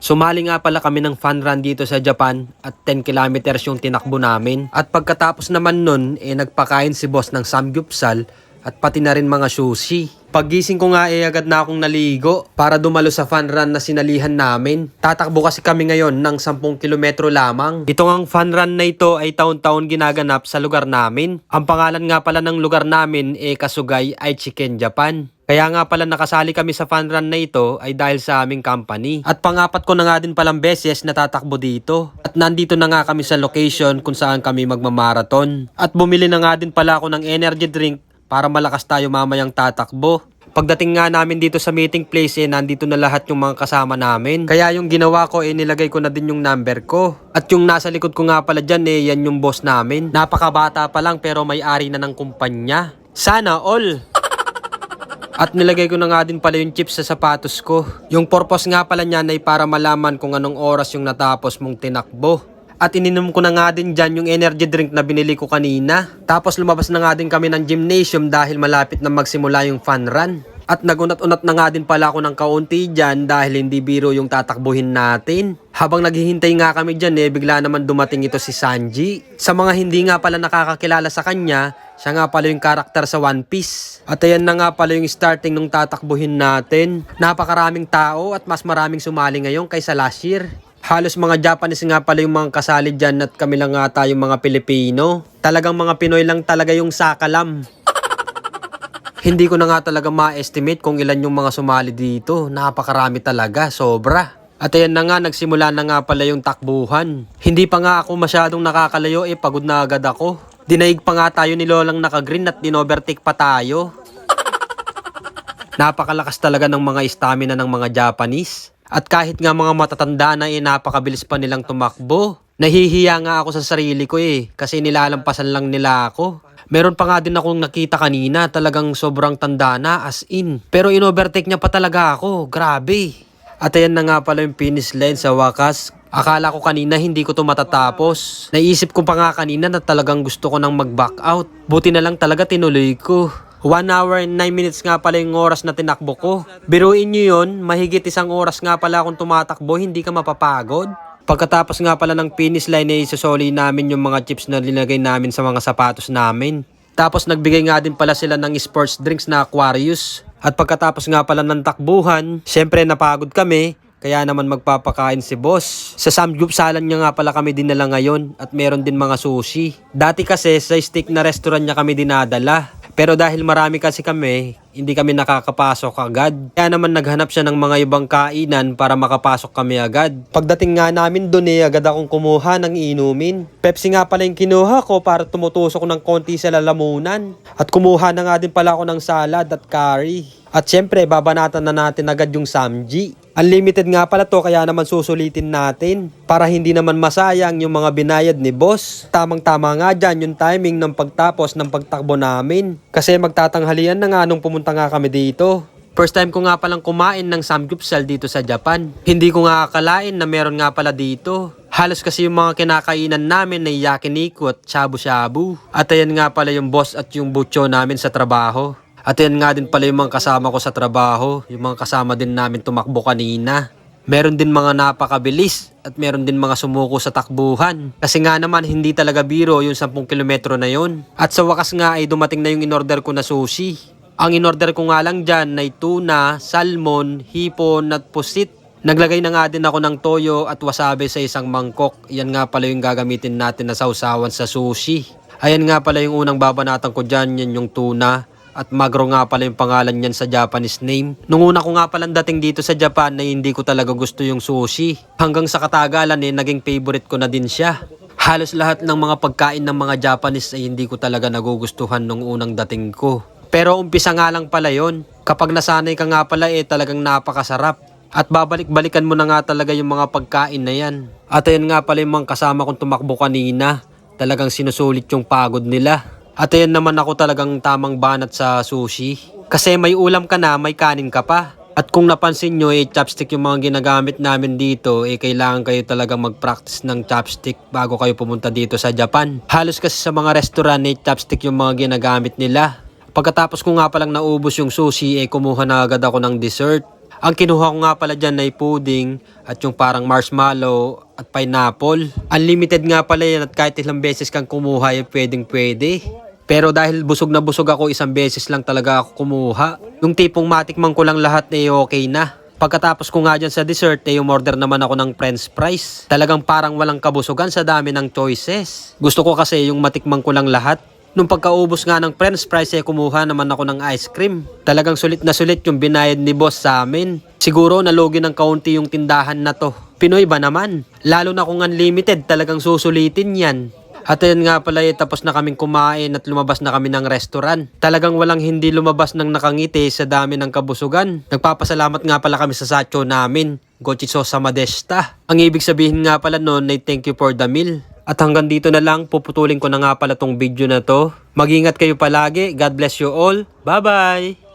Sumali nga pala kami ng fun run dito sa Japan at 10 kilometers yung tinakbo namin. At pagkatapos naman nun, nagpakain si boss ng samgyupsal at pati na rin mga sushi. Paggising ko nga agad na akong naligo para dumalo sa fun run na sinalihan namin. Tatakbo kasi kami ngayon ng 10 kilometro lamang. Ito ngang fun run na ito ay taon-taon ginaganap sa lugar namin. Ang pangalan nga pala ng lugar namin Kasugay Aichiken, Japan. Kaya nga pala nakasali kami sa fun run na ito ay dahil sa aming company. At pangapat ko na nga din palang beses natatakbo dito. At nandito na nga kami sa location kung saan kami magmamarathon. At bumili na nga din pala ako ng energy drink para malakas tayo mamayang tatakbo. Pagdating nga namin dito sa meeting place nandito na lahat yung mga kasama namin. Kaya yung ginawa ko nilagay ko na din yung number ko. At yung nasa likod ko nga pala dyan yan yung boss namin. Napakabata pa lang pero may-ari na ng kumpanya. Sana all! At nilagay ko na nga din pala yung chips sa sapatos ko. Yung purpose nga pala niyan ay para malaman kung anong oras yung natapos mong tinakbo. At ininom ko na nga din dyan yung energy drink na binili ko kanina. Tapos lumabas na nga din kami ng gymnasium dahil malapit na magsimula yung fun run. At nagunat-unat na nga din pala ako ng kaunti dyan dahil hindi biro yung tatakbuhin natin. Habang naghihintay nga kami dyan bigla naman dumating ito si Sanji. Sa mga hindi nga pala nakakakilala sa kanya, siya nga pala yung karakter sa One Piece. At ayan na nga pala yung starting nung tatakbuhin natin. Napakaraming tao at mas maraming sumali ngayon kaysa last year. Halos mga Japanese nga pala yung mga kasali dyan at kami lang nga tayong mga Pilipino. Talagang mga Pinoy lang talaga yung sakalam. Hindi ko na nga talaga ma-estimate kung ilan yung mga sumali dito. Napakarami talaga, sobra. At ayan na nga, nagsimula na nga pala yung takbuhan. Hindi pa nga ako masyadong nakakalayo pagod na agad ako. Dinaig pa nga tayo ni Lolang naka-green at dinovertake pa tayo. Napakalakas talaga ng mga stamina ng mga Japanese. At kahit nga mga matatanda na napakabilis pa nilang tumakbo. Nahihiya nga ako sa sarili ko kasi nilalampasan lang nila ako. Meron pa nga din akong nakita kanina, talagang sobrang tanda na as in. Pero in-overtake niya pa talaga ako, grabe. At ayan na nga pala yung finish line sa wakas. Akala ko kanina hindi ko to matatapos. Naisip ko pa nga kanina na talagang gusto ko nang mag-back out. Buti na lang talaga tinuloy ko. 1 hour and 9 minutes nga pala yung oras na tinakbo ko. Biruin nyo yun, mahigit 1 oras nga pala akong tumatakbo, hindi ka mapapagod. Pagkatapos nga pala ng finish line isosoli namin yung mga chips na linagay namin sa mga sapatos namin. Tapos nagbigay nga din pala sila ng sports drinks na Aquarius. At pagkatapos nga pala ng takbuhan, syempre napagod kami. Kaya naman magpapakain si boss. Sa samgyupsalan niya nga pala kami dinala ngayon at meron din mga sushi. Dati kasi sa steak na restaurant niya kami dinadala. Pero dahil marami kasi kami, hindi kami nakakapasok agad. Kaya naman naghanap siya ng mga ibang kainan para makapasok kami agad. Pagdating nga namin doon agad akong kumuha ng inumin. Pepsi nga pala yung kinuha ko para tumutusok ng konti sa lalamunan. At kumuha na nga din pala ako ng salad at curry. At syempre, babanatan na natin agad yung samji. Unlimited nga pala to kaya naman susulitin natin. Para hindi naman masayang yung mga binayad ni boss. Tamang-tama nga dyan yung timing ng pagtapos ng pagtakbo namin. Kasi magtatanghalian na nga nung pumunta nga kami dito. First time ko nga palang kumain ng samgyupsal dito sa Japan. Hindi ko nga akalain na meron nga pala dito. Halos kasi yung mga kinakainan namin ay yakiniku at shabu-shabu. At ayan nga pala yung boss at yung butcho namin sa trabaho. At yan nga din pala yung mga kasama ko sa trabaho, yung mga kasama din namin tumakbo kanina. Meron din mga napakabilis at meron din mga sumuko sa takbuhan. Kasi nga naman hindi talaga biro yung 10 kilometro na yon. At sa wakas nga ay dumating na yung inorder ko na sushi. Ang inorder ko nga lang dyan ay tuna, salmon, hipon at pusit. Naglagay na nga din ako ng toyo at wasabi sa isang mangkok. Yan nga pala yung gagamitin natin na sausawan sa sushi. Ayan nga pala yung unang babanatan ko dyan, yan yung tuna. At magro nga pala yung pangalan niyan sa Japanese name. Nung una ko nga palang dating dito sa Japan na hindi ko talaga gusto yung sushi. Hanggang sa katagalan naging favorite ko na din siya. Halos lahat ng mga pagkain ng mga Japanese ay hindi ko talaga nagugustuhan nung unang dating ko. Pero umpisa nga lang pala yon. Kapag nasanay ka nga pala talagang napakasarap. At babalik-balikan mo na nga talaga yung mga pagkain na yan. At ayan nga pala yung mga kasama kong tumakbo kanina. Talagang sinusulit yung pagod nila. At ayan naman ako talagang tamang banat sa sushi. Kasi may ulam ka na, may kanin ka pa. At kung napansin nyo, chopstick yung mga ginagamit namin dito, kailangan kayo talagang mag-practice ng chopstick bago kayo pumunta dito sa Japan. Halos kasi sa mga restaurant, chopstick yung mga ginagamit nila. Pagkatapos ko nga palang naubos yung sushi, kumuha na agad ako ng dessert. Ang kinuha ko nga pala dyan ay pudding at yung parang marshmallow at pineapple. Unlimited nga pala yan at kahit ilang beses kang kumuha ay pwedeng pwede. Pero dahil busog na busog ako, isang beses lang talaga ako kumuha. Yung tipong matikman ko lang lahat ay okay na. Pagkatapos ko nga dyan sa dessert, umorder naman ako ng french fries. Talagang parang walang kabusugan sa dami ng choices. Gusto ko kasi yung matikman ko lang lahat. Nung pagkaubos nga ng french fries, kumuha naman ako ng ice cream. Talagang sulit na sulit yung binayad ni boss sa amin. Siguro nalugi ng kaunti yung tindahan na to. Pinoy ba naman? Lalo na kung unlimited, talagang susulitin yan. At ayun nga pala, tapos na kaming kumain at lumabas na kami ng restaurant. Talagang walang hindi lumabas ng nakangiti sa dami ng kabusugan. Nagpapasalamat nga pala kami sa sacho namin, Gochisosa Madesta. Ang ibig sabihin nga pala noon ay thank you for the meal. At hanggang dito na lang, puputulin ko na nga pala tong video na to. Mag-ingat kayo palagi. God bless you all. Bye-bye!